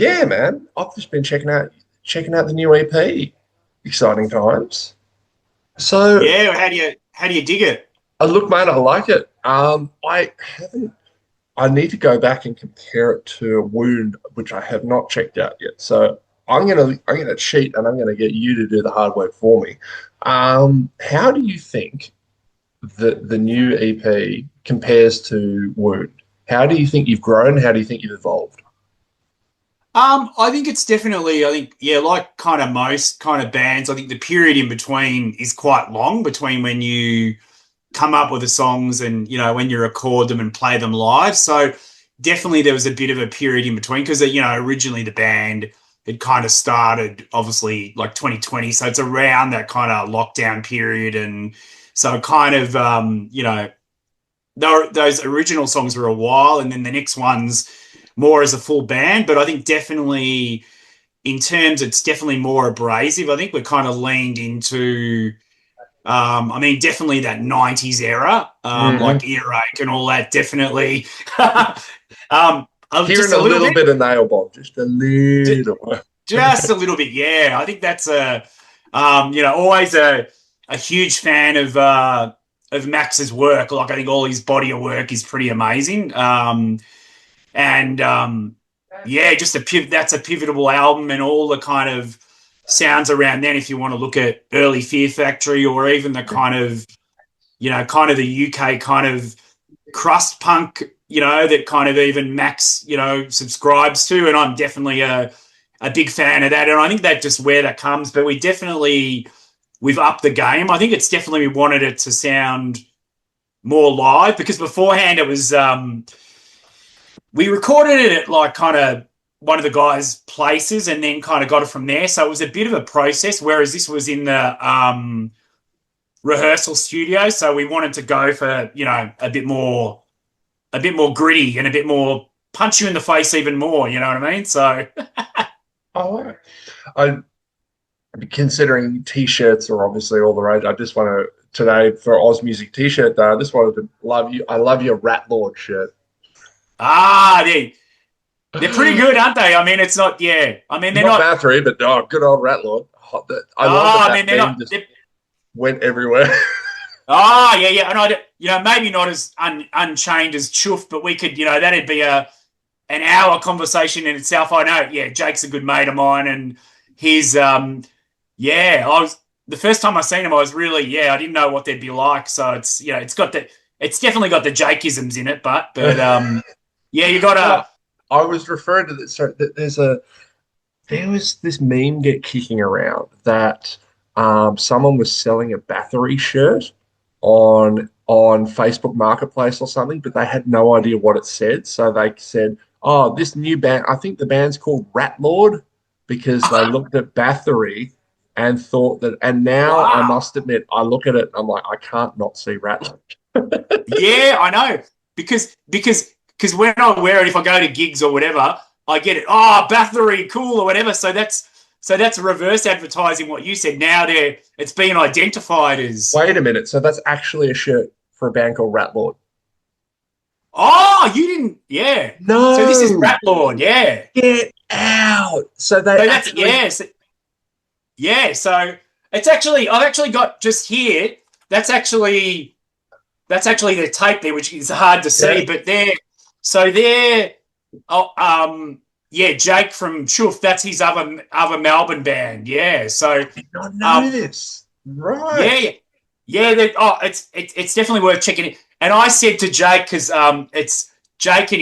Yeah, man. I've just been checking out the new EP. Exciting times. So, Yeah, how do you dig it? look, mate, I like it. I haven't. I need to go back and compare it to a wound, which I have not checked out yet. So I'm gonna cheat, and I'm gonna get you to do the hard work for me. How do you think the new EP compares to Wound? How do you think you've grown? How do you think you've evolved? I think it's definitely, I think, yeah, like kind of most kind of bands, I think the period in between is quite long between when you come up with the songs and, when you record them and play them live. So definitely there was a bit of a period in between because, originally the band had kind of started obviously like 2020. So it's around that kind of lockdown period. And so kind of, those original songs were a while and then the next ones more as a full band. But I think definitely in terms, it's definitely more abrasive. I think we're kind of leaned into, definitely that 90s era, Hmm. like earache and all that, definitely. Hearing Just a a little little bit, bit of NAILBOMB, just a little. just a little bit, yeah. I think that's always a huge fan of Max's work. Like I think all his body of work is pretty amazing. And yeah, that's a pivotal album, and all the kind of sounds around then. If you want to look at early Fear Factory, or even the kind of the UK kind of crust punk, that kind of even Max, subscribes to, and I'm definitely a big fan of that, and I think that just where that comes. But we've upped the game. I think it's definitely we wanted it to sound more live because beforehand it was. We recorded it at like kind of one of the guys' places and then kind of got it from there. So it was a bit of a process, whereas this was in the rehearsal studio. So we wanted to go for, a bit more gritty and a bit more punch you in the face even more, you know what I mean? So Oh, I considering t-shirts are obviously all the rage. I just want to today for Oz Music T-shirt though. I just wanted to love you. I love your Rat Lord shirt. they're pretty good, aren't they? I mean, it's not, yeah. I mean, they're Not not, Bathory, but oh, good old Rat Lord. I love that I mean, that they're meme not, just went everywhere. yeah, yeah. And maybe not as unchained as Chuff, but we could, that'd be an hour conversation in itself. I know, yeah, Jake's a good mate of mine, and he's yeah, I was the first time I seen him, I was really, yeah, I didn't know what they'd be like. So it's definitely got the Jakeisms in it, but yeah, you No, gotta. I was referring to this. So there was this meme get kicking around that someone was selling a Bathory shirt on Facebook Marketplace or something, but they had no idea what it said. So they said, "Oh, this new band. I think the band's called Rat Lord because they looked at Bathory and thought that." And now I Wow. must admit, I look at it, and I'm like, I can't not see Rat Lord. Yeah, I know. Because when I wear it, if I go to gigs or whatever, I get it. Oh, Bathory, cool or whatever. So that's reverse advertising what you said. Now it's being identified as. Wait a minute. So that's actually a shirt for a band called Rat Lord. Oh, you didn't. Yeah. So this is No, Rat Lord. Yeah. get out. So they So that's actually. yes. Yeah. So it's actually I've actually got just here. That's actually that's actually their tape there, which is hard to Yeah. see, but they're oh, yeah, Jake from Chuff, that's his other Melbourne band. Yeah. So Did not know um this. Right. yeah, yeah. Yeah, it's definitely worth checking it. And I said to Jake, because it's Jake and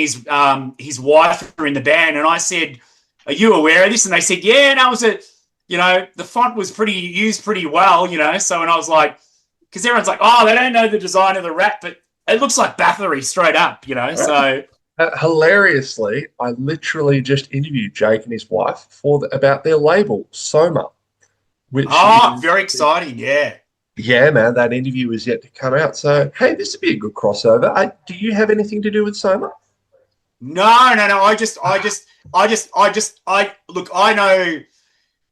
his wife are in the band, and I said, "Are you aware of this?" And they said, "Yeah." And I was the font was pretty used pretty well, So and I was like, because everyone's like, "Oh, they don't know the design of the rat," but it looks like Bathory straight up. Right. So Hilariously, I literally just interviewed Jake and his wife about their label, Soma, which is, very exciting, yeah. yeah, man, that interview is yet to come out. So, hey, this would be a good crossover. Do you have anything to do with Soma? No, no, no. I look. I know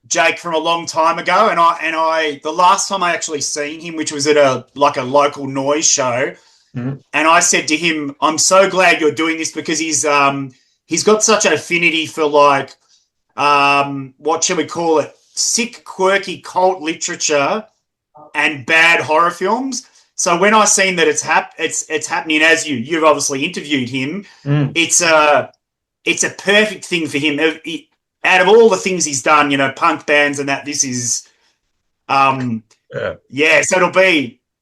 Jake from a long time ago, and the last time I actually seen him, which was at a local noise show, Mhm. and I said to him, "I'm so glad you're doing this because he's got such an affinity for like what shall we call it? Sick, quirky cult literature and bad horror films. So when I seen that it's happening, as you've obviously interviewed him, Mm. it's a perfect thing for him. Out of all the things he's done, punk bands and that, this is Yeah. yeah. So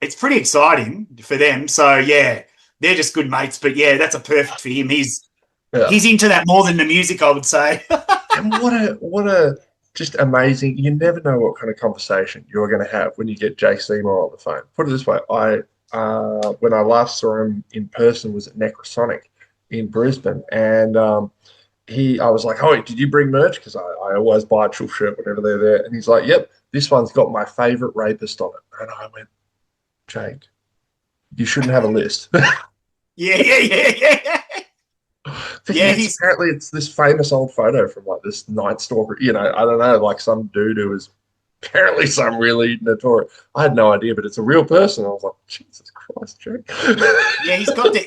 it's pretty exciting for them. So yeah, they're just good mates. But yeah, that's a perfect for him. Yeah. He's into that more than the music, I would say. And what a just amazing. You never know what kind of conversation you're going to have when you get Jake Seymour on the phone. Put it this way, I when I last saw him in person was at Necrosonic in Brisbane, and I was like, "Oh, did you bring merch? Because I always buy a Truth shirt whenever they're there." And he's like, "Yep, this one's got my favorite rapist on it." And I went, "Jake, you shouldn't have a list." Yeah, yeah, yeah, yeah. But Yeah, yes, he's apparently it's this famous old photo from like this Night Stalker. I don't know, like some dude who is apparently some really notorious. I had no idea, but it's a real person. I was like, Jesus Christ, Jake. yeah, he's got the,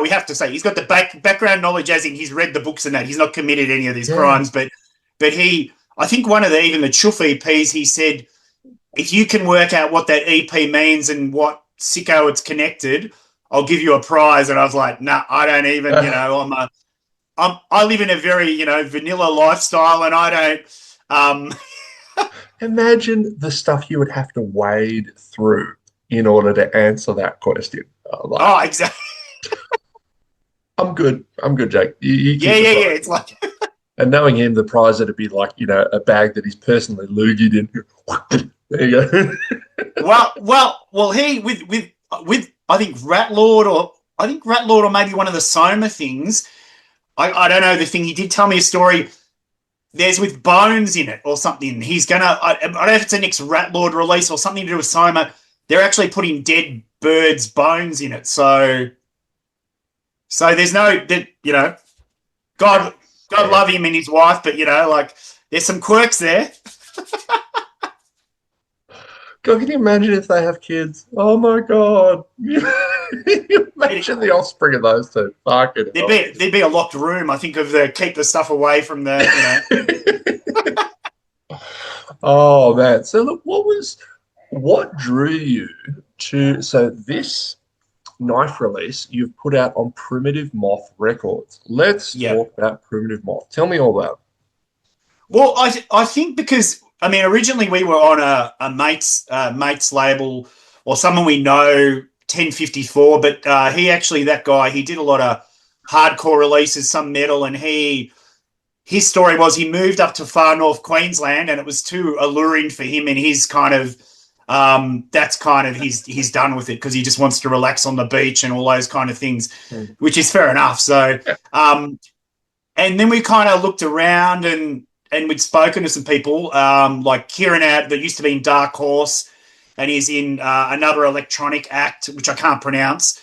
we have to say he's got the background knowledge, as in he's read the books and that. He's not committed any of these Yeah. crimes, but I think one of the even the Chuff EPs, he said, if you can work out what that EP means and what sicko it's connected, I'll give you a prize. And I was like, nah, I don't even, I live in a very, vanilla lifestyle, and I don't. Imagine the stuff you would have to wade through in order to answer that question. Like, Oh, exactly. I'm good. I'm good, Jake. You Yeah, keep the yeah, yeah. prize. It's like, And knowing him, the prize would be like, a bag that he's personally loogied in. There you go. well. He with I think Rat Lord or maybe one of the Soma things. I don't know the thing. He did tell me a story. There's with bones in it or something. He's gonna. I don't know if it's a next Rat Lord release or something to do with Soma. They're actually putting dead birds' bones in it. So there's no that God Yeah. love him and his wife, but like there's some quirks there. God, can you imagine if they have kids? Oh my God. You imagine the offspring of those two. Fucking hell. There'd be a locked room. I think of the keep the stuff away from the. Oh man. So look, what drew you to so this knife release you've put out on Primitive Moth Records. Let's Yeah. talk about Primitive Moth. Tell me all about Well, I think because I mean originally we were on a mate's label or someone we know 1054, but he actually that guy he did a lot of hardcore releases, some metal, and his story was he moved up to far north Queensland and it was too alluring for him and his kind of that's kind of he's done with it because he just wants to relax on the beach and all those kind of things, it. which is fair enough. So and then we kind of looked around and we'd spoken to some people like Kieran out that used to be in Dark Horse and he's in another electronic act which I can't pronounce.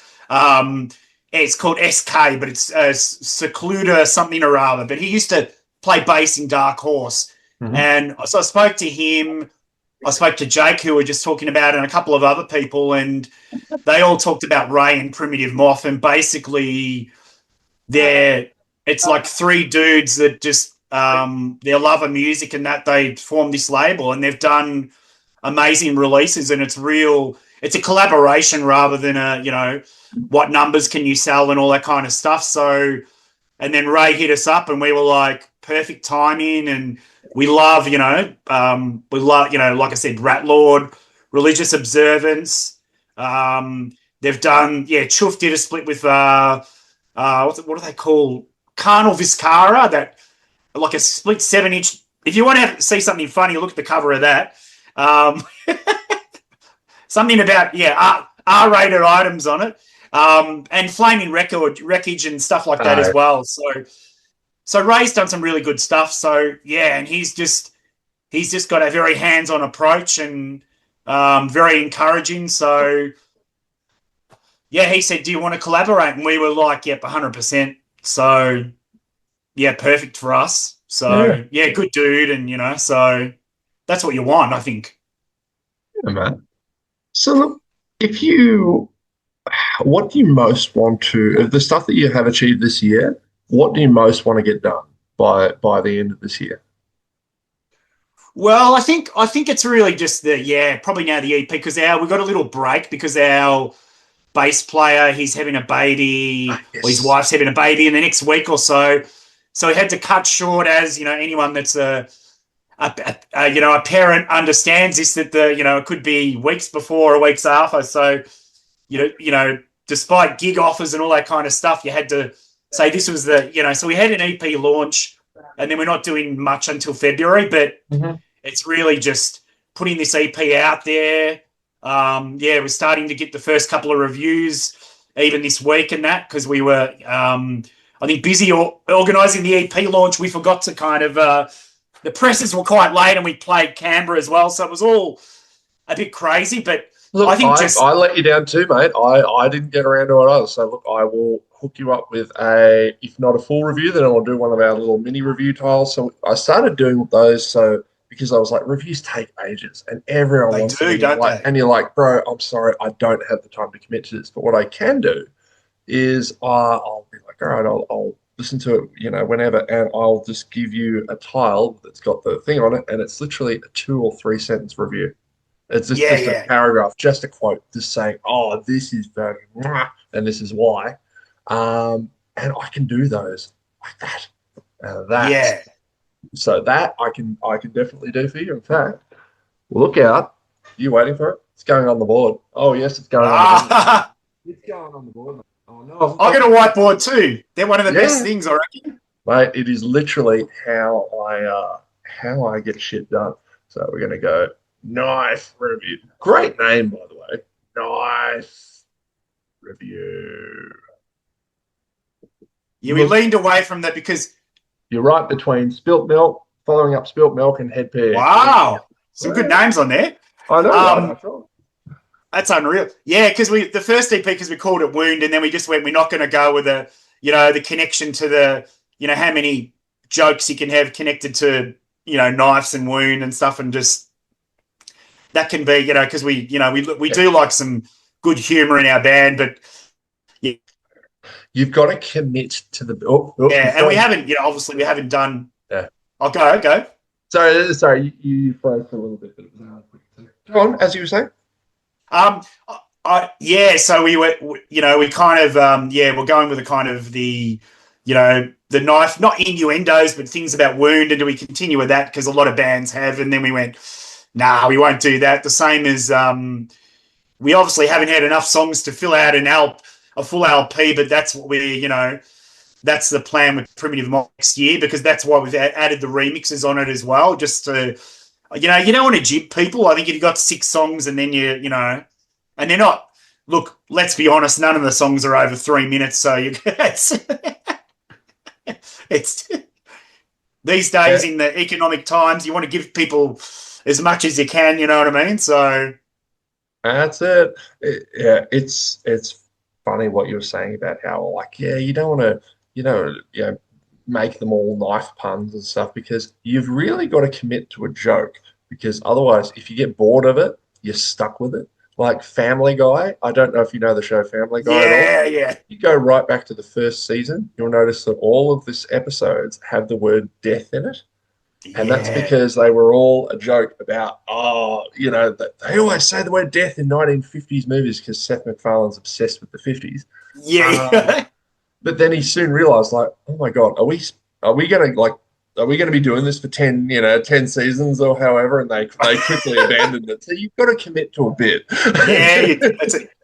It's called SK, but it's Secluder something or other. But he used to play bass in Dark Horse, Mhm. and so I spoke to him. I spoke to Jake, who we were just talking about, and a couple of other people, and they all talked about Ray and Primitive Moth, and basically it's like three dudes that just their love of music and that they formed this label and they've done amazing releases and it's a collaboration rather than what numbers can you sell and all that kind of stuff. So and then Ray hit us up and we were like perfect timing and we love like I said, Rat Lord, Religious Observance. They've done Chuff did a split with what do they call Carnal Viscara, that like a split 7-inch. If you want to see something funny, look at the cover of that. Something about R-rated items on it, and flaming wreckage and stuff like that as Uh, well. So Ray's done some really good stuff. So yeah, and he's just got a very hands-on approach and very encouraging. So yeah, he said, "Do you want to collaborate?" And we were like, "Yep, 100%." So yeah, perfect for us. yeah, So yeah, good dude, and so that's what you want, I think. yeah, man. So look, if you, what do you most want to, of the stuff that you have achieved this year, what do you most want to get done? by the end of this year? Well, I think it's really just probably now the EP because our we got a little break because our bass player he's having a baby or his Yes. wife's having a baby in the next week or so, so he had to cut short as anyone that's a parent understands this that it could be weeks before or weeks after. So despite gig offers and all that kind of stuff, you had to say this was so we had an EP launch, and then we're not doing much until February, but Mhm. it's really just putting this EP out there. We're starting to get the first couple of reviews even this week and that because we were, I think, busy organising the EP launch. We forgot to kind of, the presses were quite late and we played Canberra as well. So it was all a bit crazy, but I Look, think just, I let you down too, mate. I didn't get around to it either. So look, I will hook you up with a, if not a full review, then I'll do one of our little mini review tiles. So I started doing those because I was like, reviews take ages and everyone they wants them, do, don't they? and you're like, bro, I'm sorry, I don't have the time to commit to this. But what I can do is I'll be like, all right, I'll listen to it, whenever, and I'll just give you a tile that's got the thing on it, and it's literally a 2 or 3 sentence review. It's Yeah, just a yeah, paragraph, just a quote, just saying, "Oh, this is the and this is why," and I can do those like that. That yeah. so that I can definitely do for you. In fact, look out! You waiting for it? It's going on the board. Oh yes, it's going on the board. Ah, It's going on the board. Oh no! I got a whiteboard too. They're one of the best Yeah, things, I reckon. mate. It is literally how I get shit done. So we're gonna go knife review. Great name, by the way. Knife review. Yeah, we Look, leaned away from that because, you're right between spilt milk, following up spilt milk, and head pair. wow, some good Yeah, names on there. I know, right? I Um, thought. That's unreal. Yeah, because the first EP because we called it Wound, and then we just went we're not going to go with the connection to how many jokes you can have connected to knives and wound and stuff, and just that can be because we Yeah. do like some good humor in our band, but yeah, You've got to commit to the. Oh, oh, yeah, you've and we gone. haven't obviously we haven't done. Yeah. I'll go. Sorry, you froze for a little bit, but it was another quick thing. Go on, as you were saying. Um, yeah, so we were, we kind of, we're going with the kind of the knife, not innuendos, but things about wound. And do we continue with that? Because a lot of bands have. And then we went, nah, we won't do that. The same as, we obviously haven't had enough songs to fill out a full LP, but that's what that's the plan with Primitive Mob next year, because that's why we've added the remixes on it as well, just to, you don't want to jib people. I think if you've got 6 songs and then and they're not. Look, let's be honest. None of the songs are over 3 minutes, so it's these Yeah, days in the economic times, you want to give people as much as you can. You know what I mean? So that's it. Yeah, it's funny what you were saying about how like you don't want to make them all knife puns and stuff because you've really got to commit to a joke because otherwise, if you get bored of it, you're stuck with it. Like Family Guy, I don't know if you know the show Family Guy at all. yeah, yeah, You go right back to the first season, you'll notice that all of this episodes have the word death in it. And that's yeah, because they were all a joke about, they always say the word death in 1950s movies because Seth MacFarlane's obsessed with the 50s. Um, yeah. but then he soon realized, like, oh my God, are we gonna be doing this for 10 seasons or however? And they quickly abandoned it. So you've got to commit to a bit. Yeah,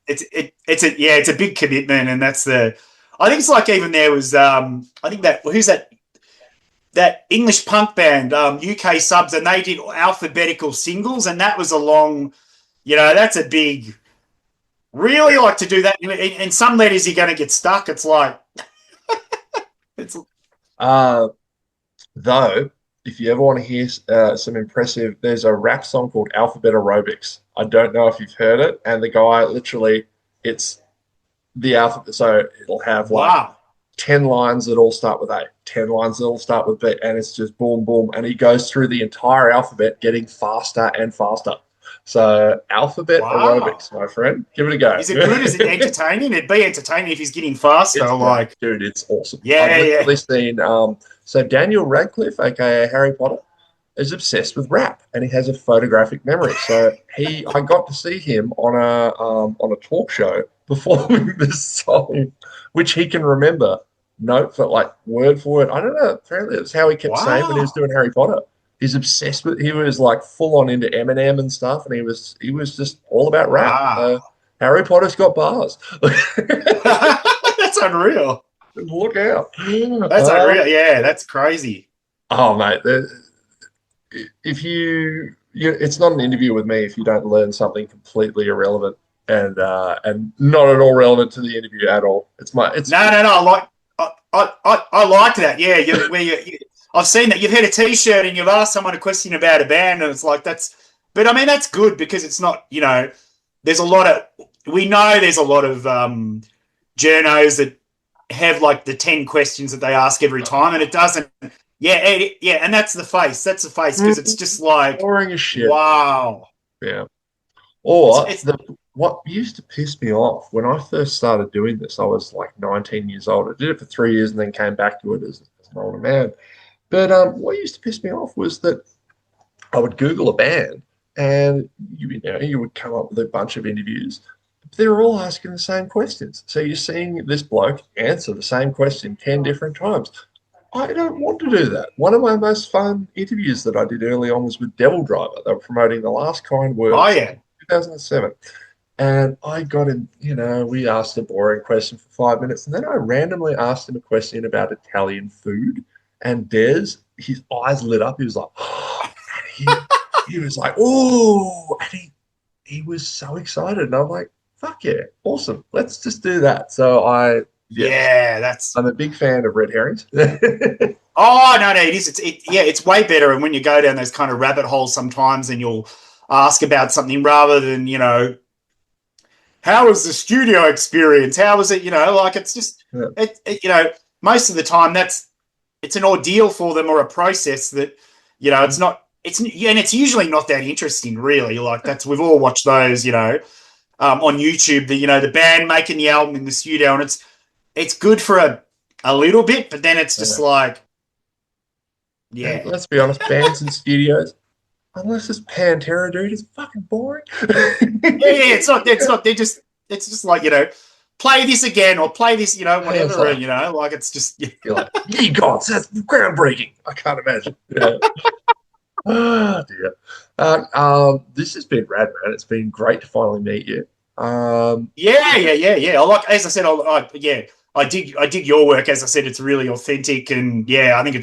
it's a big commitment, and that's the. I think it's like even there was I think that who's that English punk band UK Subs, and they did alphabetical singles, and that was a long, that's a big. Really like to do that, and some letters you're going to get stuck. It's like it's uh, Though, if you ever want to hear some impressive, there's a rap song called Alphabet Aerobics. I don't know if you've heard it. And the guy literally, it's the alphabet. So it'll have like wow. 10 lines that all start with A, 10 lines that all start with B. And it's just boom, boom. And he goes through the entire alphabet getting faster and faster. So alphabet Wow. aerobics, my friend. Give it a go. Is it good? Is it entertaining? It'd be entertaining if he's getting faster. It's great, Like, dude. It's awesome. I've yeah, yeah. literally seen. So Daniel Radcliffe, aka Harry Potter, is obsessed with rap, and he has a photographic memory. So I got to see him on a talk show performing this song, which he can remember note for like word for word. I don't know. Apparently, that's how he kept saying when he was Wow. doing Harry Potter. He's obsessed with. He was like full on into Eminem and stuff, and he was just all about rap. So Wow. Harry Potter's got bars. That's unreal. Look out. That's unreal. Yeah, that's crazy. Oh, mate, if it's not an interview with me if you don't learn something completely irrelevant and not at all relevant to the interview at all. It's No, no, no. I like that. Yeah, I've seen that. You've had a T-shirt and you've asked someone a question about a band, and it's like that's. But I mean, that's good because it's not. There's a lot of. We know there's a lot of journos that have like the 10 questions that they ask every time, and it doesn't. Yeah, yeah, and that's the face. That's the face because it's just like, boring as shit. wow. Yeah. It's Or it's what used to piss me off when I first started doing this, I was like 19 years old. I did it for 3 years and then came back to it as an older man. But what used to piss me off was that I would Google a band and you would come up with a bunch of interviews. But they were all asking the same questions. So you're seeing this bloke answer the same question 10 different times. I don't want to do that. One of my most fun interviews that I did early on was with Devil Driver. They were promoting The Last Kind oh Words yeah. in 2007. And I got in, we asked a boring question for 5 minutes. And then I randomly asked him a question about Italian food. And his eyes lit up. He was like, he was like, oh, and he was so excited. And I'm like, fuck yeah, awesome. Let's just do that. So yes, Yeah, that's I'm a big fan of red herrings. oh no, no, it is. Yeah, it's way better. And when you go down those kind of rabbit holes sometimes and you'll ask about something rather than, how was the studio experience? How was it? Like it's just Yeah. most of the time it's an ordeal for them or a process that, it's not and it's usually not that interesting, really. Like we've all watched those, on YouTube, the band making the album in the studio, and it's good for a little bit, but then it's just Yeah. like, And yeah. let's be honest, bands and studios, unless it's Pantera, dude, it's fucking boring. Yeah, yeah, it's not, it's just like, play this again or play this, Yeah, it's whatever, like, like it's just, yeah. you're like, ye gods, that's groundbreaking. I can't imagine. Yeah. Oh dear. This has been rad, man. It's been great to finally meet you. Yeah, yeah, yeah, yeah. As I said, yeah, I dig your work. As I said, it's really authentic, and yeah, I think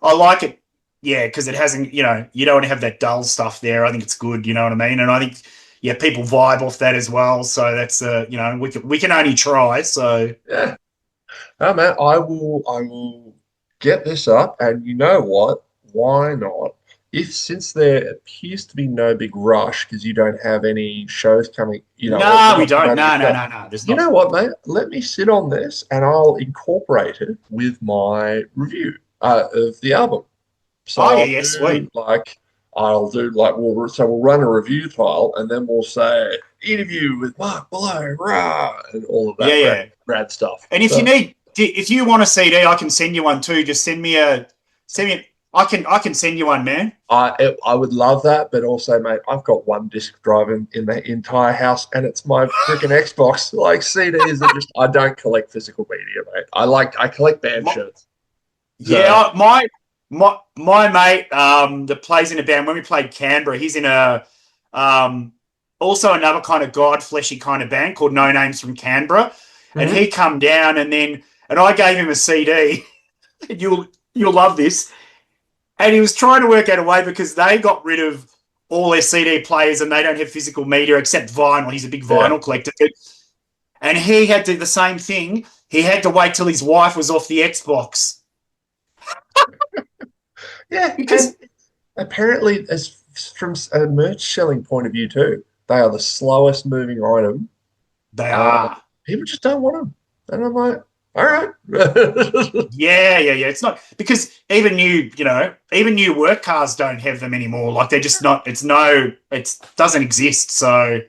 I like it. Yeah, because it hasn't, you don't want to have that dull stuff there. I think it's good. You know what I mean? And I think, yeah, people vibe off that as well. So that's, we can only try. So yeah. Oh man, I will get this up, and you know what? Why not? If since there appears to be no big rush because you don't have any shows coming, or no, you're we not don't. promoting a No, no, show. no, no. There's You not. know what, mate? Let me sit on this and I'll incorporate it with my review of the album. So Oh yeah, yeah, sweet. I'll do like we'll run a review file and then we'll say interview with Mark Below, rah, and all of Yeah, that yeah. rad stuff. And So if you want a CD, I can send you one too. Just send me. I can send you one, man. I would love that, but also, mate, I've got one disc drive in the entire house, and it's my freaking Xbox. Like CDs are just I don't collect physical media, mate. I collect band My, shirts. So yeah, my mate that plays in a band when we played Canberra, he's in a um also another kind of god fleshy kind of band called No Names from Canberra, and mhm. he come down and I gave him a CD. And you'll love this. And he was trying to work out a way because they got rid of all their CD players and they don't have physical media except vinyl. He's a big Yeah, vinyl collector. And he had to do the same thing. He had to wait till his wife was off the Xbox yeah, and because apparently, as from a merch selling point of view too, they are the slowest moving item. they Uh, are. People just don't want them, and I'm like. All right. Yeah. It's not because even new work cars don't have them anymore. Like they're just not. It doesn't exist. So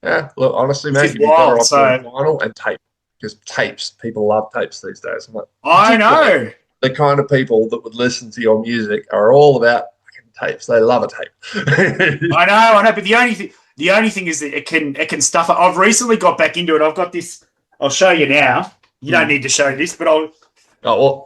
Yeah, look, honestly, which mate, is you'd be better wild. off doing So vinyl and tape because tapes, people love tapes these days. I'm like, I particularly know. the kind of people that would listen to your music are all about fucking tapes. They love a tape. I know, but the only thing is that it can stuff it. I've recently got back into it. I've got this. I'll show you now. You don't Hmm. need to show this, but I'll. Oh, well,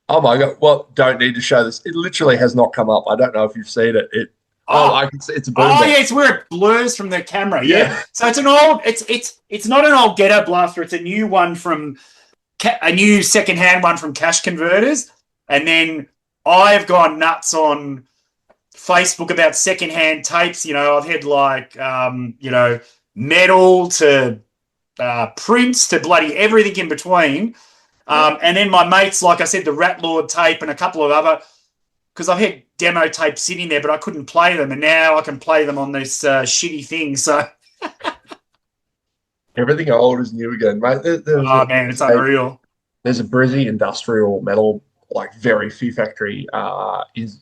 oh my God. Well, don't need to show this. It literally has not come up. I don't know if you've seen it. Oh, Oh, I can see it's a oh boombox. yeah, it's where it blurs from the camera. Yeah, Yeah. so it's an old. It's not an old ghetto blaster. It's a new one from a new secondhand one from Cash Converters, and then I've gone nuts on Facebook about secondhand tapes. I've had like metal to prints to bloody everything in between. And then my mates, like I said, the Rat Lord tape and a couple of other, because I've had demo tapes sitting there, but I couldn't play them, and now I can play them on this shitty thing. So, Everything old is new again, mate. oh man, it's unreal. There's a Brizzy industrial metal, like very few factory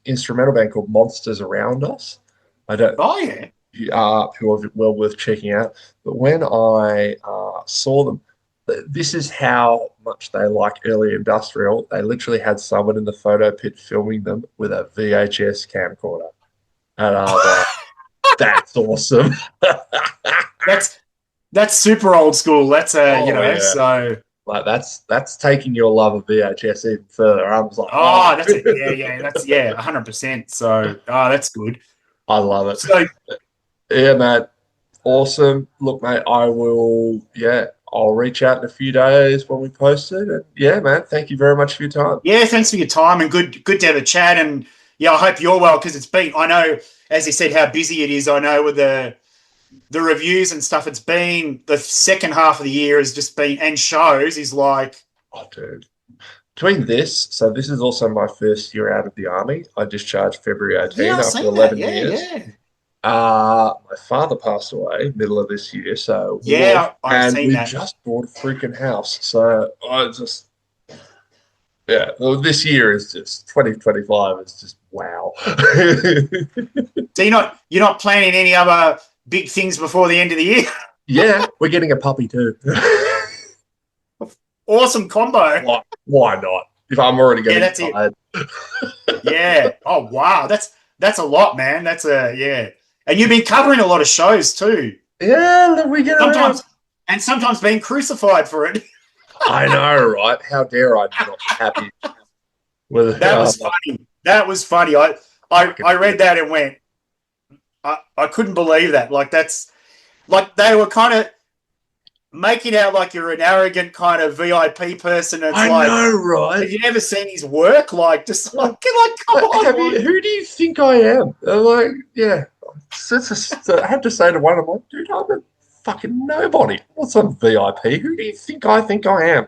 instrumental band called Monsters Around Us. I don't Oh yeah, who are well worth checking out. But when I saw them, this is how much they like early industrial. They literally had someone in the photo pit filming them with a VHS camcorder, and I was like, "That's awesome!" that's super old school. That's Oh yeah. so. Like that's taking your love of VHS even further. I was like, Oh, oh, that's it. Yeah, that's 100%. So, that's good. I love it. So, Yeah, mate. Awesome. Look, mate, I'll reach out in a few days when we post it. And yeah, man, thank you very much for your time. yeah, thanks for your time and good to have a chat. And yeah, I hope you're well because I know, as you said, how busy it is. I know with the reviews and stuff, it's been the second half of the year has just been, and shows is like, Oh, dude. Between this, so this is also my first year out of the army. I discharged February yeah, 18 I've after seen that. 11 Yeah, years. yeah. My father passed away middle of this year, so war, Yeah, I've and seen we've that. just bought a freaking house. So I just, yeah, well, this year is just 2025 is just wow. So you're not planning any other big things before the end of the year? Yeah, we're getting a puppy too. Awesome combo. Why not? If I'm already Yeah, getting that's it. tired. Yeah. Oh wow, that's a lot, man. That's a yeah. And you've been covering a lot of shows too. Yeah, let me get around. Sometimes being crucified for it. I know, right? How dare I not be happy with That was funny. That was funny. I read that and went, I couldn't believe that. Like that's like they were kind of making out like you're an arrogant kind of VIP person. It's I like, know, right? have you never seen his work? Like, just like come Like, on. who do you think I am? I'm like, yeah. I had to say to one of them, like, dude, I'm a fucking nobody. What's some VIP? Who do you think I am?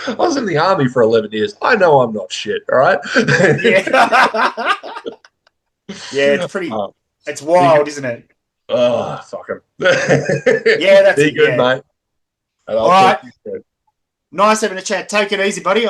I was in the army for 11 years. I know I'm not shit, all right? Yeah. Yeah, it's wild, isn't it? Oh, fuck him. Yeah, that's Be it. good, Yeah. mate. And All I'll right. talk to you soon. Nice having a chat. Take it easy, buddy.